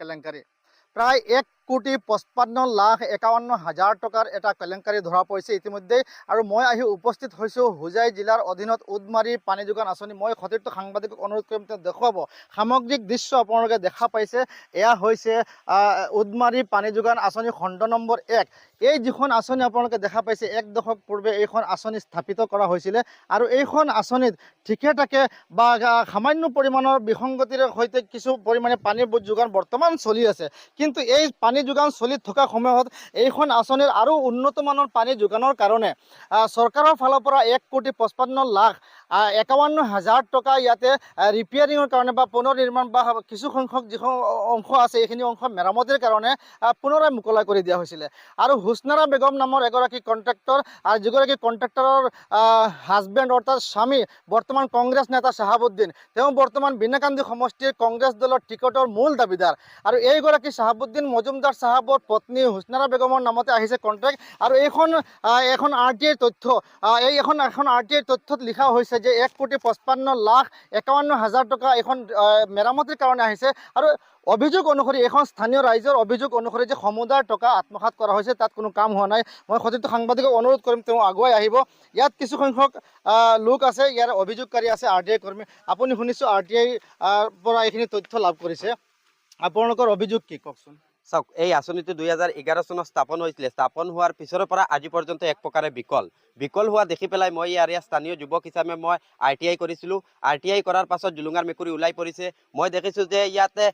কেলেংকাৰী প্ৰায় ১,৫৫,৫১,৫০০ টকাৰ এটা কেলেংকাৰী ধৰা পৰিছে ইতিমধ্যে। আৰু মই আহি উপস্থিত হৈছোঁ হোজাই জিলাৰ অধীনত উদমাৰী পানী যোগান আঁচনি। মই সতীৰ্থ সাংবাদিকক অনুৰোধ কৰিম তেওঁ দেখুৱাব সামগ্ৰিক দৃশ্য আপোনালোকে দেখা পাইছে। এয়া হৈছে উদমাৰী পানী যোগান আঁচনি খণ্ড নম্বৰ ১। এই যিখন আঁচনি আপোনালোকে দেখা পাইছে ১ দশক পূৰ্বে এইখন আঁচনি স্থাপিত কৰা হৈছিলে আৰু এইখন আঁচনিত ঠিকে থাকে বা সামান্য পৰিমাণৰ বিসংগতিৰ সৈতে কিছু পৰিমাণে পানীৰ যোগান বৰ্তমান চলি আছে। কিন্তু এই পানী যোগান চলি থকা সময়ত এইখন আঁচনিৰ আৰু উন্নত মানৰ পানী যোগানৰ কাৰণে চৰকাৰৰ ফালৰ পৰা ১,৫৫,৫১,৫০০ টকা ইয়াতে ৰিপেয়াৰিঙৰ কাৰণে বা পুনৰ নিৰ্মাণ বা কিছু সংখ্যক যিখন অংশ আছে এইখিনি অংশ মেৰামতিৰ কাৰণে পুনৰাই মুকলাই কৰি দিয়া হৈছিলে। আৰু হুছনাৰা বেগম নামৰ এগৰাকী কণ্ট্ৰেক্টৰ আৰু যিগৰাকী কণ্ট্ৰেক্টৰৰ হাজবেণ্ড অৰ্থাৎ স্বামী বৰ্তমান কংগ্ৰেছ নেতা চাহাবুদ্দিন, তেওঁ বৰ্তমান বিনাকান্দি সমষ্টিৰ কংগ্ৰেছ দলৰ টিকটৰ মূল দাবীদাৰ। আৰু এইগৰাকী চাহাবুদ্দিন মজুমদাৰ চাহাবৰ পত্নী হুছনাৰা বেগমৰ নামতে আহিছে কণ্ট্ৰেক্ট। আৰু এখন RTIৰ তথ্য এখন RTIৰ তথ্যত লিখা হৈছে যে ১,৫৫,৫১,৫০০ টকা এখন মেৰামতিৰ কাৰণে আহিছে। আৰু অভিযোগ অনুসৰি এখন স্থানীয় ৰাইজৰ অভিযোগ অনুসৰি যে সমুদায় টকা আত্মসাৎ কৰা হৈছে, তাত কোনো কাম হোৱা নাই। মই সতীৰ্থ সাংবাদিকক অনুৰোধ কৰিম তেওঁ আগুৱাই আহিব। ইয়াত কিছু সংখ্যক লোক আছে, ইয়াৰ অভিযোগকাৰী আছে RTI কৰ্মী। আপুনি শুনিছোঁ RTI পৰা এইখিনি তথ্য লাভ কৰিছে, আপোনালোকৰ অভিযোগ কি কওকচোন? চাওক, এই আঁচনিটো ২০১১ চনত স্থাপন হৈছিলে। স্থাপন হোৱাৰ পিছৰ পৰা আজি পৰ্যন্ত এক প্ৰকাৰে বিকল হোৱা দেখি পেলাই মই ইয়াৰ স্থানীয় যুৱক হিচাপে মই RTI কৰিছিলোঁ। RTI কৰাৰ পাছত জুলুঙাৰ মেকুৰী ওলাই পৰিছে। মই দেখিছোঁ যে ইয়াতে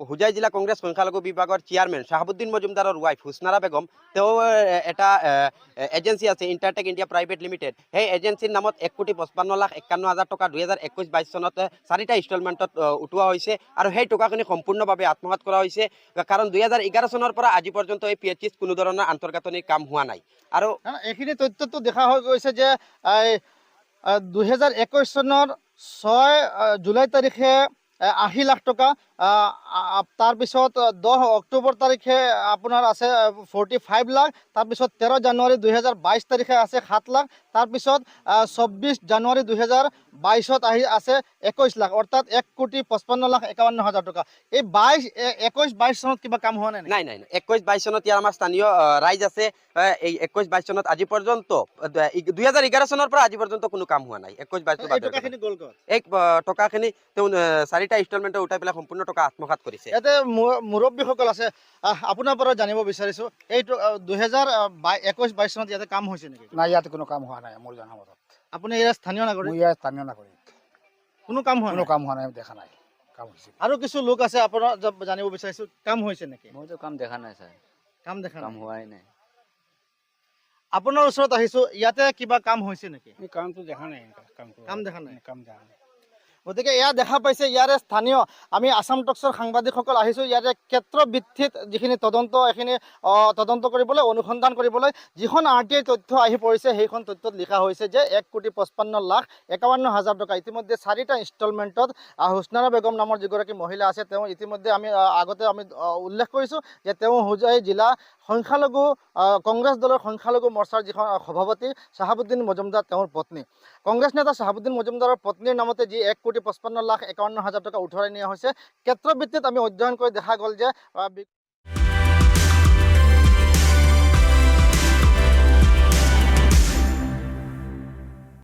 হোজাই জিলা কংগ্ৰেছ সংখ্যালঘু বিভাগৰ চেয়াৰমেন চাহাবুদ্দিন মজুমদাৰৰ ৱাইফ হুছনাৰা বেগম, তেওঁ এটা এজেঞ্চি আছে ইণ্টাৰটেক ইণ্ডিয়া প্ৰাইভেট লিমিটেড। সেই এজেঞ্চিৰ নামত ১,৫৫,৫১,৫০০ টকা ২০২১-২২ চনত 4টা ইনষ্টলমেণ্টত উঠোৱা হৈছে। আৰু সেই টকাখিনি সম্পূৰ্ণভাৱে আত্মসাৎ কৰা হৈছে, কাৰণ ২০১১ চনৰ পৰা আজি পৰ্যন্ত এই PHCত কোনো ধৰণৰ আন্তঃগাঁথনিৰ কাম হোৱা নাই। আৰু এইখিনি তথ্যটো দেখা হৈ গৈছে যে ২০২১ চনৰ ৬ জুলাই তাৰিখে ৮০ লাখ টকা, তাৰপিছত ১০ অক্টোবৰ তাৰিখে আপোনাৰ আছে 45 লাখ, তাৰপিছত 13 জানুৱাৰী ২০২২ তাৰিখে আছে 7 লাখ, তাৰপিছত ২৪ জানুৱাৰী ২০২২ত আছে ২১ লাখ, অৰ্থাৎ ১,৫৫,৫১,৫০০ টকা। এই ২১-২২ চনত কিবা কাম হোৱা নাই? নাই। ২১-২২ চনত ইয়াৰ আমাৰ স্থানীয় ৰাইজ আছে। এই ২১-২২ চনত আজি পৰ্যন্ত ২০১১ চনৰ পৰা আজি পৰ্যন্ত কোনো কাম হোৱা নাই। ২১-২২ এই টকাখিনি তেওঁ 4টা ইনষ্টলমেণ্টত উঠাই পেলাই সম্পূৰ্ণ টকা আত্মসাৎ কৰিছে। ইয়াতে মুৰব্বীসকল আছে, আপোনাৰ পৰা জানিব বিচাৰিছোঁ এইটো ২০২১-২২ চনত ইয়াতে কাম হৈছে নেকি? নাই, ইয়াতে কোনো কাম হোৱা নাই মোৰ জনা মতত। আপুনি ইয়াৰ স্থানীয় নাগৰিক? মই ইয়াৰ স্থানীয় নাগৰিক। কোনো কাম হোৱা নাই, দেখা নাই কাম হৈছে। আৰু কিছু লোক আছে, আপোনাৰ জানিব বিচাৰিছোঁ কাম হৈছে নেকি? মইতো কাম দেখা নাই ছাৰ, কাম দেখা কাম হোৱাই নাই। আপোনাৰ ওচৰত আহিছোঁ, ইয়াতে কিবা কাম হৈছে নেকি? কামটো দেখা নাই, কাম দেখা নাই। কাম দেখা নাই। গতিকে এয়া দেখা পাইছে ইয়াৰে স্থানীয় আমি আসাম টক্সৰ সাংবাদিকসকল আহিছোঁ ইয়াৰে ক্ষেত্ৰভিত্তিত যিখিনি তদন্ত এইখিনি তদন্ত কৰিবলৈ অনুসন্ধান কৰিবলৈ যিখন RTI তথ্য আহি পৰিছে সেইখন তথ্যত লিখা হৈছে যে ১,৫৫,৫১,৫০০ টকা ইতিমধ্যে 4টা ইনষ্টলমেণ্টত হুছনাৰা বেগম নামৰ যিগৰাকী মহিলা আছে তেওঁ ইতিমধ্যে আমি আগতে উল্লেখ কৰিছোঁ যে তেওঁ হোজাই জিলা সংখ্যালঘু কংগ্ৰেছ দলৰ সংখ্যালঘু মৰ্চাৰ যিখন সভাপতি চাহাবুদ্দিন মজুমদাৰ তেওঁৰ পত্নী। কংগ্ৰেছ নেতা চাহাবুদ্দিন মজুমদাৰৰ পত্নীৰ নামতে যি ১,৫৫,৫১,৫০০ টকা উঠৰাই নিয়া হৈছে, ক্ষেত্ৰভিত্তিত আমি অধ্যয়ন কৰি দেখা গ'ল যে